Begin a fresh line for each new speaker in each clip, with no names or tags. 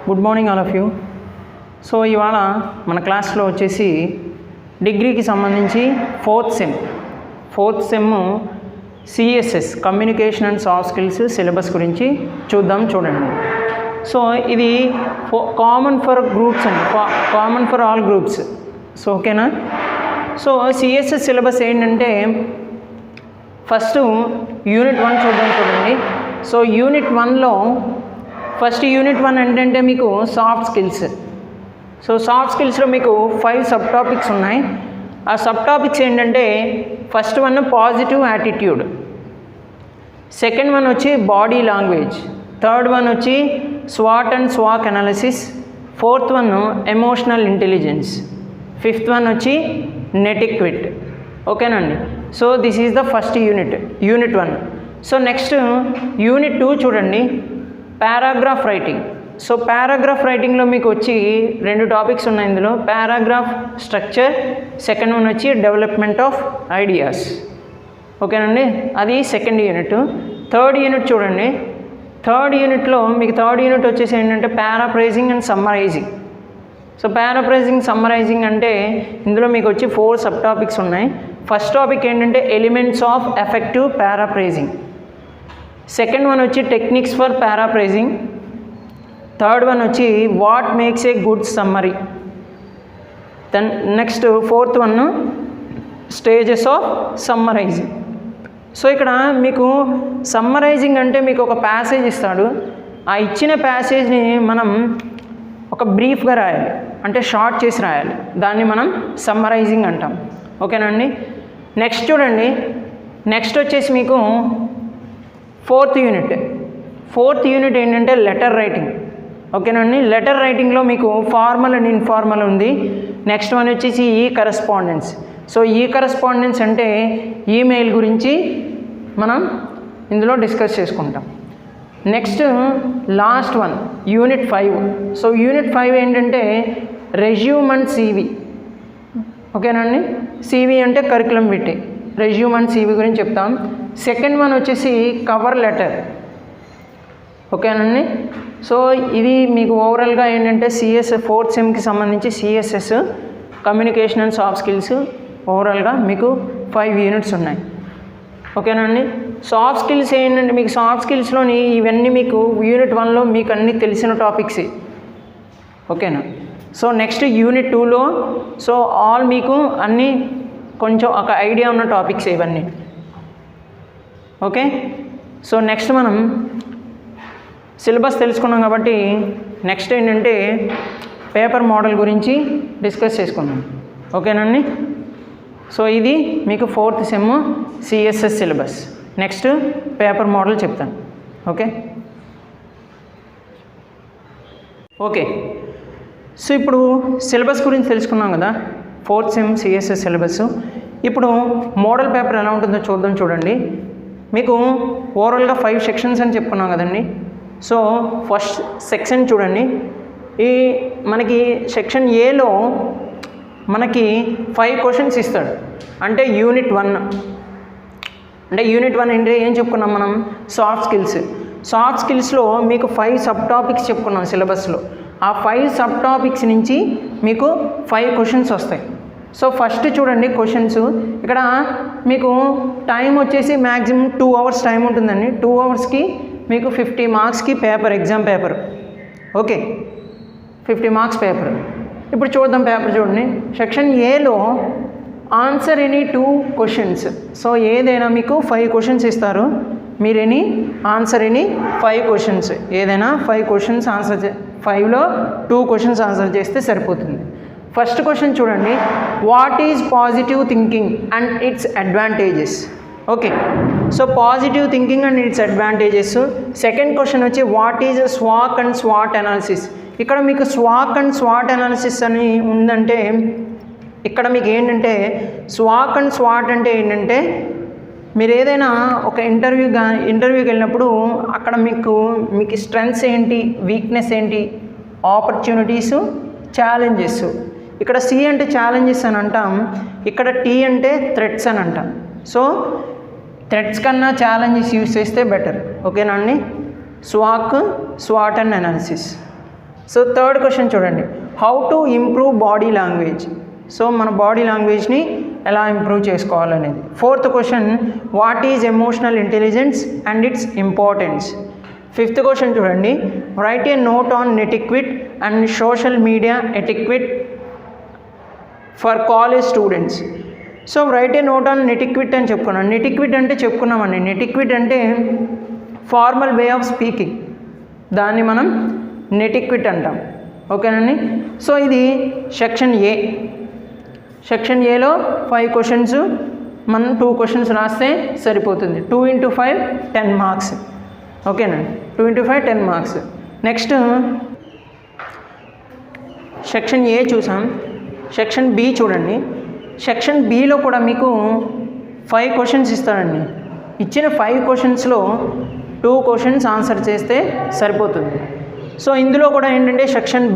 Good morning all of you. So ఇవాళ మన క్లాస్లో వచ్చేసి డిగ్రీకి సంబంధించి fourth sem CSS communication and soft skills syllabus గురించి చూడండి. సో ఇది కామన్ ఫర్ గ్రూప్స్ అండి, common for all groups. So ఓకేనా. సో సిఎస్ఎస్ సిలబస్ ఏంటంటే ఫస్ట్ యూనిట్ 1 చూడండి. సో యూనిట్ 1లో ఫస్ట్ యూనిట్ 1 ఏంటంటే మీకు సాఫ్ట్ స్కిల్స్. సో సాఫ్ట్ స్కిల్స్లో మీకు 5 సబ్ టాపిక్స్ ఉన్నాయి. ఆ సబ్ టాపిక్స్ ఏంటంటే first one positive attitude, second one వచ్చి బాడీ లాంగ్వేజ్, థర్డ్ వన్ వచ్చి swat and స్వాక్ analysis, fourth one emotional intelligence, fifth one వచ్చి నెటిక్విట్. ఓకేనండి. So this is the first unit 1. So next unit 2 చూడండి, paragraph writing. So paragraph రైటింగ్లో మీకు వచ్చి 2 topics ఉన్నాయి ఇందులో, paragraph structure, second one వచ్చి development of ideas. ఓకేనండి, అది సెకండ్ యూనిట్. థర్డ్ యూనిట్ చూడండి, థర్డ్ యూనిట్లో మీకు థర్డ్ యూనిట్ వచ్చేసి ఏంటంటే paraphrasing and summarising. So paraphrasing summarising అంటే ఇందులో మీకు వచ్చి 4 సబ్ టాపిక్స్ ఉన్నాయి. ఫస్ట్ టాపిక్ ఏంటంటే elements of effective paraphrasing, second one వచ్చి techniques for paraphrasing, third one వచ్చి what makes a good summary, then next fourth one stages of summarising. So ఇక్కడ మీకు సమ్మరైజింగ్ అంటే మీకు ఒక ప్యాసేజ్ ఇస్తాడు, ఆ ఇచ్చిన ప్యాసేజ్ని మనం ఒక బ్రీఫ్గా రాయాలి, అంటే షార్ట్ చేసి రాయాలి, దాన్ని మనం సమ్మరైజింగ్ అంటాం. ఓకేనండి. నెక్స్ట్ చూడండి, నెక్స్ట్ వచ్చేసి మీకు ఫోర్త్ యూనిట్ ఏంటంటే లెటర్ రైటింగ్. ఓకేనండి. లెటర్ రైటింగ్లో మీకు ఫార్మల్ అండ్ ఇన్ఫార్మల్ ఉంది. నెక్స్ట్ వన్ వచ్చేసి ఈ కరెస్పాండెన్స్. సో ఈ కరెస్పాండెన్స్ అంటే ఈమెయిల్ గురించి మనం ఇందులో డిస్కస్ చేసుకుంటాం. Next last one unit 5. So unit 5 ఏంటంటే రెజ్యూమ్ అండ్ సివి. ఓకేనండి. సివి అంటే కరికులం విటే, రెజ్యూమ్ అండ్ సివి గురించి చెప్తాం. సెకండ్ వన్ వచ్చేసి కవర్ లెటర్. ఓకేనండి. సో ఇది మీకు ఓవరాల్గా ఏంటంటే సిఎస్ఎస్ ఫోర్త్ సెమ్కి సంబంధించి CSS communication and soft skills ఓవరాల్గా మీకు 5 యూనిట్స్ ఉన్నాయి. ఓకేనండి. సాఫ్ట్ స్కిల్స్ ఏంటంటే మీకు సాఫ్ట్ స్కిల్స్లోని ఇవన్నీ మీకు యూనిట్ 1లో మీకు అన్నీ తెలిసిన టాపిక్స్. ఓకేనా. సో నెక్స్ట్ యూనిట్ 2లో సో ఆల్ మీకు అన్నీ కొంచెం ఒక ఐడియా ఉన్న టాపిక్స్ ఇవన్నీ. ఓకే. సో నెక్స్ట్ మనం సిలబస్ తెలుసుకున్నాం కాబట్టి నెక్స్ట్ ఏంటంటే పేపర్ మోడల్ గురించి డిస్కస్ చేసుకుందాం. ఓకేనండి. సో ఇది మీకు fourth sem CSS syllabus. Next paper model చెప్తాను. ఓకే. సో ఇప్పుడు సిలబస్ గురించి తెలుసుకున్నాం కదా, ఫోర్త్ సెమ్ సిఎస్ఎస్ సిలబస్. ఇప్పుడు మోడల్ పేపర్ ఎలా ఉంటుందో చూడండి. మీకు ఓవరాల్గా 5 సెక్షన్స్ అని చెప్పుకున్నాం కదండి. సో ఫస్ట్ సెక్షన్ చూడండి, ఈ మనకి సెక్షన్ ఏలో మనకి 5 క్వశ్చన్స్ ఇస్తాడు. అంటే యూనిట్ 1 అంటే ఏం చెప్పుకున్నాం మనం, సాఫ్ట్ స్కిల్స్లో మీకు 5 సబ్ టాపిక్స్ చెప్పుకున్నాం సిలబస్లో. ఆ 5 సబ్ టాపిక్స్ నుంచి మీకు 5 క్వశ్చన్స్ వస్తాయి. సో ఫస్ట్ చూడండి క్వశ్చన్స్. ఇక్కడ మీకు టైం వచ్చేసి మ్యాక్సిమం 2 అవర్స్ టైం ఉంటుందండి. 2 అవర్స్కి మీకు 50 మార్క్స్కి paper, exam paper. Okay, 50 marks paper. ఇప్పుడు చూద్దాం పేపర్ చూడండి. సెక్షన్ ఏలో ఆన్సర్ ఎనీ 2 క్వశ్చన్స్. సో ఏదైనా మీకు 5 క్వశ్చన్స్ ఇస్తారు, మీరు ఆన్సర్ ఎనీ 5 క్వశ్చన్స్, ఏదైనా 5 క్వశ్చన్స్ ఆన్సర్ 5లో 2 క్వశ్చన్స్ ఆన్సర్ చేస్తే సరిపోతుంది. ఫస్ట్ క్వశ్చన్ చూడండి, what is positive thinking and it's advantages. Okay. So positive thinking and it's advantages. Second question వచ్చి what is స్వాక్ and swat analysis. ఇక్కడ మీకు స్వాక్ and swat analysis అని ఉందంటే ఇక్కడ మీకు ఏంటంటే స్వాక్ అండ్ స్వాట్ అంటే ఏంటంటే మీరు ఏదైనా ఒక ఇంటర్వ్యూకి వెళ్ళినప్పుడు అక్కడ మీకు స్ట్రెంగ్స్ ఏంటి, వీక్నెస్ ఏంటి, ఆపర్చునిటీస్, ఛాలెంజెస్. ఇక్కడ సి అంటే ఛాలెంజెస్ అని అంటాం, ఇక్కడ టీ అంటే థ్రెట్స్ అని అంటాం. సో థ్రెట్స్ కన్నా ఛాలెంజెస్ యూజ్ చేస్తే బెటర్. ఓకేనా అండి. స్వాట్ and analysis. So third question చూడండి, how to improve body language. So మన బాడీ లాంగ్వేజ్ని ఎలా ఇంప్రూవ్ చేసుకోవాలనేది. Fourth question, what is emotional intelligence and its importance. Fifth question చూడండి, write a note on netiquette and social media etiquette for college students. So write a note on netiquette అని చెప్పుకున్నాం. నెటిక్విట్ అంటే చెప్పుకున్నామండి, నెటిక్విట్ అంటే formal way of speaking, దాన్ని మనం నెటిక్విట్ అంటాం. ఓకేనండి. So ఇది సెక్షన్ ఏ. సెక్షన్ ఏలో 5 క్వశ్చన్స్, మనం 2 క్వశ్చన్స్ రాస్తే సరిపోతుంది. 2 × 5 10 మార్క్స్. ఓకేనండి, 2 × 5 10 మార్క్స్. నెక్స్ట్ సెక్షన్ ఏ చూసాం. సెక్షన్ బి చూడండి. సెక్షన్ బిలో కూడా మీకు 5 క్వశ్చన్స్ ఇస్తాడండి. ఇచ్చిన 5 క్వశ్చన్స్లో 2 క్వశ్చన్స్ ఆన్సర్ చేస్తే సరిపోతుంది. సో ఇందులో కూడా ఏంటంటే సెక్షన్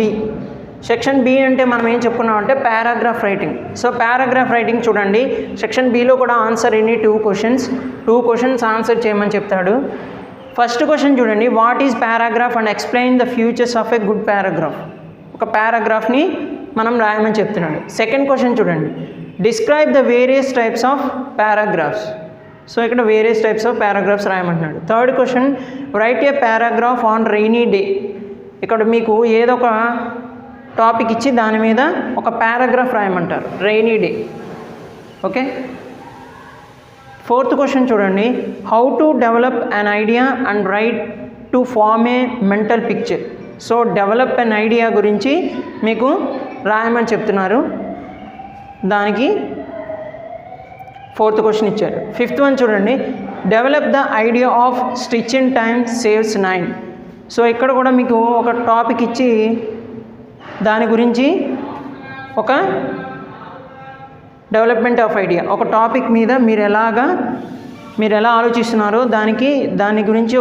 బి అంటే మనం ఏం చెప్పుకున్నామంటే paragraph writing. So paragraph writing చూడండి, సెక్షన్ బిలో కూడా ఆన్సర్ ఎన్ని 2 క్వశ్చన్స్ ఆన్సర్ చేయమని చెప్తాడు. ఫస్ట్ క్వశ్చన్ చూడండి, what is paragraph and explain the features of a good paragraph. ఒక పారాగ్రాఫ్ని మనం రాయమని చెప్తున్నాడు. సెకండ్ క్వశ్చన్ చూడండి, describe the various types of paragraphs. So ఇక్కడ వేరియస్ టైప్స్ ఆఫ్ పారాగ్రాఫ్స్ రాయమంటున్నాడు. Third question, write a paragraph on rainy day. ఇక్కడ మీకు ఏదో ఒక టాపిక్ ఇచ్చి దాని మీద ఒక పారాగ్రాఫ్ రాయమంటారు, rainy day. Okay. Fourth question చూడండి, how to develop an idea and write to form a mental picture. So develop an idea గురించి మీకు రాయమని చెప్తున్నారు, దానికి 4th క్వశ్చన్ ఇచ్చారు. 5th వన్ చూడండి, develop the idea of stitch in time saves 9. So ఇక్కడ కూడా మీకు ఒక టాపిక్ ఇచ్చి దాని గురించి ఒక డెవలప్మెంట్ ఆఫ్ ఐడియా, ఒక టాపిక్ మీద మీరు ఎలా ఆలోచిస్తున్నారో దాని గురించి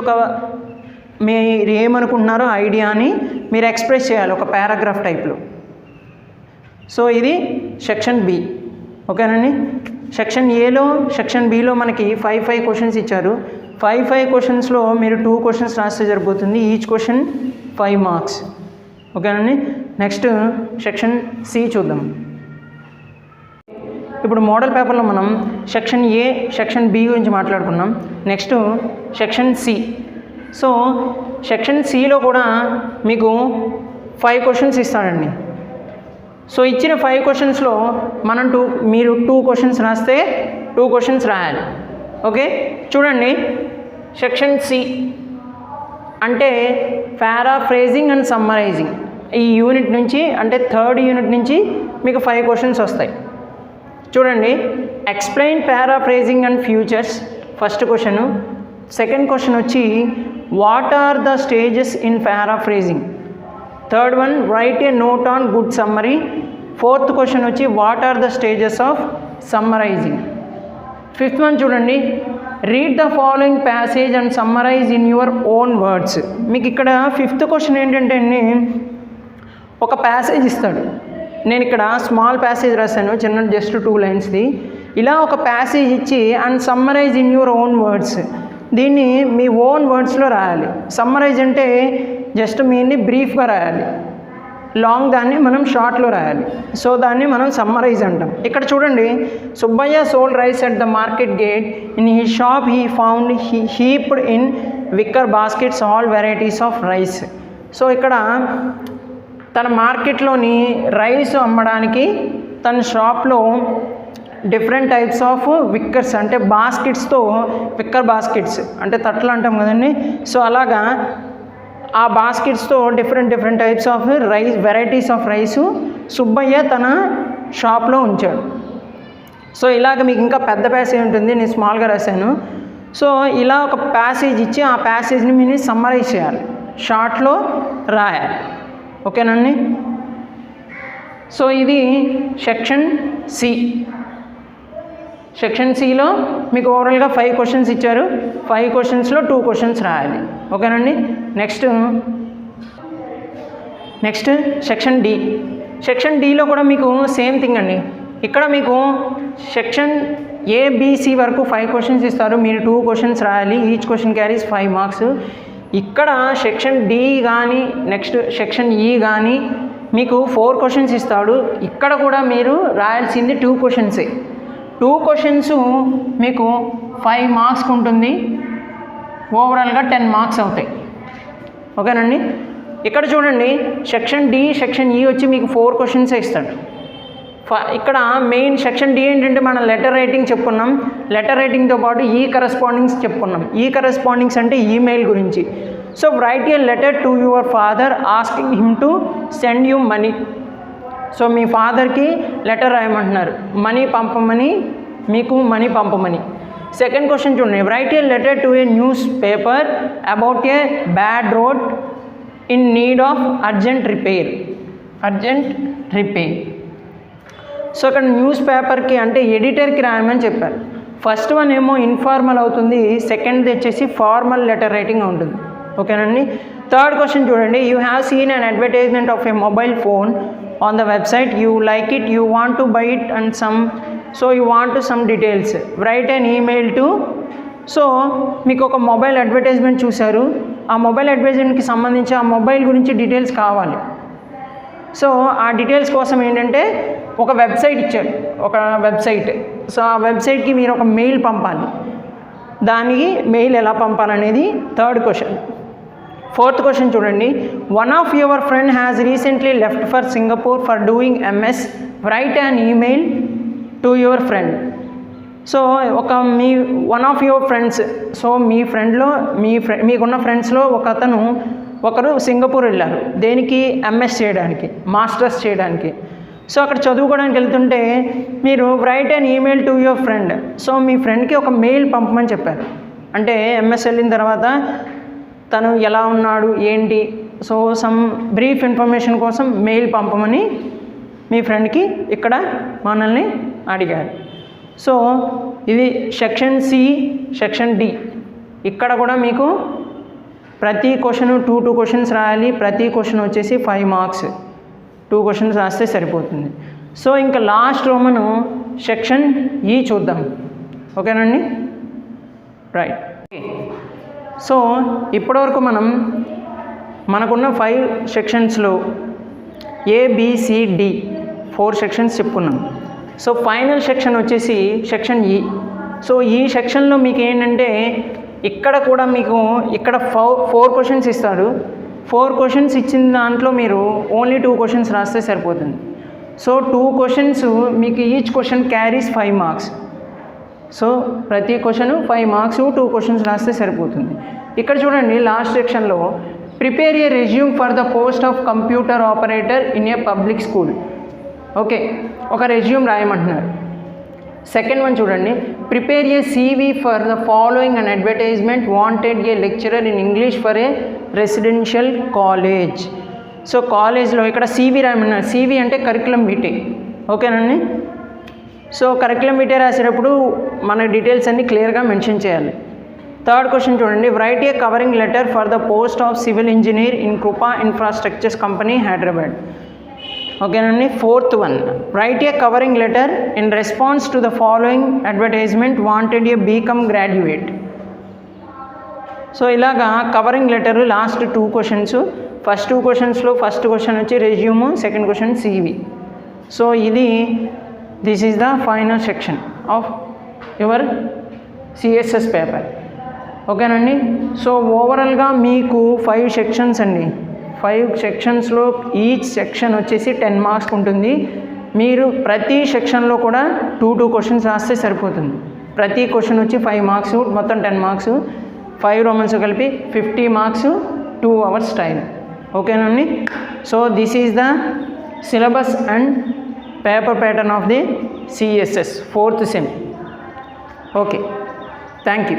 మీరు ఏమనుకుంటున్నారో ఐడియాని మీరు ఎక్స్ప్రెస్ చేయాలి ఒక పారాగ్రాఫ్ టైప్లో. సో ఇది సెక్షన్ బి. ఓకేనండి. సెక్షన్ బిలో మనకి 5 క్వశ్చన్స్ ఇచ్చారు. 5 క్వశ్చన్స్లో మీరు 2 క్వశ్చన్స్ రాస్తే సరిపోతుంది. Each question 5 marks. ఓకేనండి. నెక్స్ట్ సెక్షన్ సి చూద్దాం. ఇప్పుడు మోడల్ పేపర్లో మనం సెక్షన్ ఏ, సెక్షన్ బి గురించి మాట్లాడుకున్నాం. Next section C. So section సిలో కూడా మీకు 5 క్వశ్చన్స్ ఇస్తాడండి. సో ఇచ్చిన 5 క్వశ్చన్స్లో మీరు 2 క్వశ్చన్స్ రాస్తే 2 క్వశ్చన్స్ రాయాలి. ఓకే. చూడండి, సెక్షన్ సి అంటే పారాఫ్రేజింగ్ అండ్ సమ్మరైజింగ్. ఈ యూనిట్ నుంచి అంటే 3rd యూనిట్ నుంచి మీకు 5 క్వశ్చన్స్ వస్తాయి. చూడండి, explain paraphrasing and futures first question. Second question వచ్చి what are the stages in paraphrasing. Third one, write a note on good summary. 4th question వచ్చి what are the stages of summarising. 5th one చూడండి, read the following passage and summarise in your own words. మీకు ఇక్కడ 5th question ఏంటంటే ఒక passage ఇస్తాడు. నేను ఇక్కడ small passage రాశాను, చిన్న జస్ట్ 2 లైన్స్ది. ఇలా ఒక ప్యాసేజ్ ఇచ్చి and summarise in your own words, దీన్ని మీ ఓన్ వర్డ్స్లో రాయాలి. సమ్మరైజ్ అంటే జస్ట్ మీన్ని బ్రీఫ్గా రాయాలి, లాంగ్ దాన్ని మనం షార్ట్లో రాయాలి. సో దాన్ని మనం సమ్మరైజ్ అంటాం. ఇక్కడ చూడండి, Subbayya sold rice at the market gate. In he shop he found heaped in wicker baskets all varieties of rice. So ఇక్కడ తన మార్కెట్లోని రైస్ అమ్మడానికి తన షాప్లో డిఫరెంట్ టైప్స్ ఆఫ్ విక్కర్స్ అంటే బాస్కెట్స్తో, విక్కర్ బాస్కెట్స్ అంటే తట్టలు అంటాం కదండి. సో అలాగా ఆ బాస్కెట్స్తో different types of rice, varieties of rice Subbayya తన షాప్లో ఉంచాడు. సో ఇలాగ మీకు ఇంకా పెద్ద ప్యాసేజ్ ఉంటుంది, నేను స్మాల్గా రాశాను. సో ఇలా ఒక ప్యాసేజ్ ఇచ్చి ఆ ప్యాసేజ్ని మీరు సమ్మరైజ్ చేయాలి, షార్ట్లో రాయాలి. ఓకేనండి. సో ఇది సెక్షన్ సి. సెక్షన్ సిలో మీకు ఓవరాల్గా 5 క్వశ్చన్స్ ఇచ్చారు. 5 క్వశ్చన్స్లో 2 క్వశ్చన్స్ రాయాలి. ఓకేనండి. Next section D. సెక్షన్ డిలో కూడా మీకు సేమ్ థింగ్ అండి. ఇక్కడ మీకు సెక్షన్ ఏబిసి వరకు 5 క్వశ్చన్స్ ఇస్తారు, మీరు 2 క్వశ్చన్స్ రాయాలి. Each question carries 5 marks. ఇక్కడ సెక్షన్ డి కానీ నెక్స్ట్ సెక్షన్ ఈ కానీ మీకు 4 క్వశ్చన్స్ ఇస్తాడు. ఇక్కడ కూడా మీరు రాయాల్సింది 2 క్వశ్చన్సే. 2 క్వశ్చన్స్ మీకు 5 మార్క్స్కి ఉంటుంది, ఓవరాల్గా 10 మార్క్స్ అవుతాయి. ఓకేనండి. ఇక్కడ చూడండి సెక్షన్ డి సెక్షన్ ఈ వచ్చి మీకు 4 క్వశ్చన్సే ఇస్తాడు. ఇక్కడ మెయిన్ సెక్షన్ డి ఏంటంటే మనం లెటర్ రైటింగ్ చెప్పుకున్నాం. లెటర్ రైటింగ్తో పాటు ఈ కరెస్పాండింగ్స్ చెప్పుకున్నాం. ఈ కరెస్పాండింగ్స్ అంటే ఈమెయిల్ గురించి. So write a letter to your father asking him to send you money. So మీ ఫాదర్కి లెటర్ రాయమంటున్నారు, మనీ పంపమని, మీకు మనీ పంపమని. సెకండ్ క్వశ్చన్ చూడండి, write a letter to a newspaper about a bad road in need of urgent repair. So అక్కడ news పేపర్కి అంటే ఎడిటర్కి రాయమని చెప్పారు. ఫస్ట్ వన్ ఏమో ఇన్ఫార్మల్ అవుతుంది, సెకండ్ వచ్చేసి ఫార్మల్ లెటర్ రైటింగ్ ఉంటుంది. ఓకేనండి. థర్డ్ క్వశ్చన్ చూడండి, you have seen an advertisement of A mobile phone on the website, you like it, you want to buy it and you want to some details, right an email to. So మీకు ఒక mobile advertisement చూశారు, ఆ mobile అడ్వర్టైజ్మెంట్కి సంబంధించి ఆ mobile గురించి details కావాలి. So ఆ details కోసం ఏంటంటే ఒక వెబ్సైట్ ఇచ్చారు, ఒక వెబ్సైట్. సో ఆ వెబ్సైట్కి మీరు ఒక మెయిల్ పంపాలి. దానికి మెయిల్ ఎలా పంపాలనేది థర్డ్ క్వశ్చన్. ఫోర్త్ క్వశ్చన్ చూడండి, one of your friend has recently left for Singapore for doing MS, write an email to your friend. So one of your friends, so మీ ఫ్రెండ్లో మీకున్న ఫ్రెండ్స్లో ఒకరు సింగపూర్ వెళ్ళారు. దేనికి? ఎంఎస్ చేయడానికి, మాస్టర్స్ చేయడానికి. సో అక్కడ చదువుకోవడానికి వెళ్తుంటే మీరు write an email to your friend. So మీ ఫ్రెండ్కి ఒక మెయిల్ పంపమని చెప్పారు. అంటే ఎంఎస్ వెళ్ళిన తర్వాత తను ఎలా ఉన్నాడు ఏంటి, సో సమ్ బ్రీఫ్ ఇన్ఫర్మేషన్ కోసం మెయిల్ పంపమని మీ ఫ్రెండ్కి ఇక్కడ మనల్ని అడిగారు. సో ఇది సెక్షన్ సి, సెక్షన్ డి. ఇక్కడ కూడా మీకు ప్రతి క్వశ్చన్ 2 క్వశ్చన్స్ రాయాలి. ప్రతి క్వశ్చన్ వచ్చేసి 5 మార్క్స్. 2 క్వశ్చన్స్ రాస్తే సరిపోతుంది. సో ఇంకా లాస్ట్ మనం సెక్షన్ ఈ చూద్దాం. ఓకేనండి, రైట్. సో ఇప్పటివరకు మనకున్న 5 సెక్షన్స్లో ABCD 4 సెక్షన్స్ చెప్పుకున్నాం. సో ఫైనల్ సెక్షన్ వచ్చేసి సెక్షన్ ఈ. సో ఈ సెక్షన్లో మీకు ఏంటంటే ఇక్కడ కూడా మీకు ఇక్కడ 4 క్వశ్చన్స్ ఇస్తాడు. 4 క్వశ్చన్స్ ఇచ్చిన దాంట్లో మీరు ఓన్లీ 2 క్వశ్చన్స్ రాస్తే సరిపోతుంది. సో 2 క్వశ్చన్స్ మీకు each question carries 5 marks. So ప్రతి క్వశ్చన్ 5 మార్క్స్, 2 క్వశ్చన్స్ రాస్తే సరిపోతుంది. ఇక్కడ చూడండి లాస్ట్ సెక్షన్లో prepare A resume for the post of computer operator in a public school. Okay, ఒక రెజ్యూమ్ రాయమంటున్నారు. సెకండ్ వన్ చూడండి, prepare A CV for the following an advertisement wanted A lecturer in English for a residential college. So కాలేజ్లో ఇక్కడ CV రాయమన్నారు. CV అంటే curriculum వీటే. ఓకేనండి. So curriculum వీటే రాసేటప్పుడు మన details అన్నీ క్లియర్గా మెన్షన్ చేయాలి. థర్డ్ క్వశ్చన్ చూడండి, write a covering letter for the post of civil engineer in Kripa infrastructures company Hyderabad. ఓకేనండి. Fourth one, write a covering letter in response to the following advertisement wanted a BCom graduate. So ఇలాగా covering letter last 2 questions. First 2 క్వశ్చన్స్లో first question వచ్చి resume, second question CV. So this is the final section of your CSS paper. ఓకేనండి. So ఓవరాల్గా మీకు 5 sections అండి. 5 సెక్షన్స్లో each section వచ్చేసి 10 marks ఉంటుంది. మీరు ప్రతి సెక్షన్లో కూడా 2 క్వశ్చన్స్ రాస్తే సరిపోతుంది. ప్రతి క్వశ్చన్ వచ్చి 5 మార్క్స్, మొత్తం 10 మార్క్స్. 5 రోమన్స్ కలిపి 50 మార్క్స్, 2 అవర్స్ టైం. ఓకేనండి. So this is the syllabus and paper pattern of the CSS 4th sem. Okay, thank you.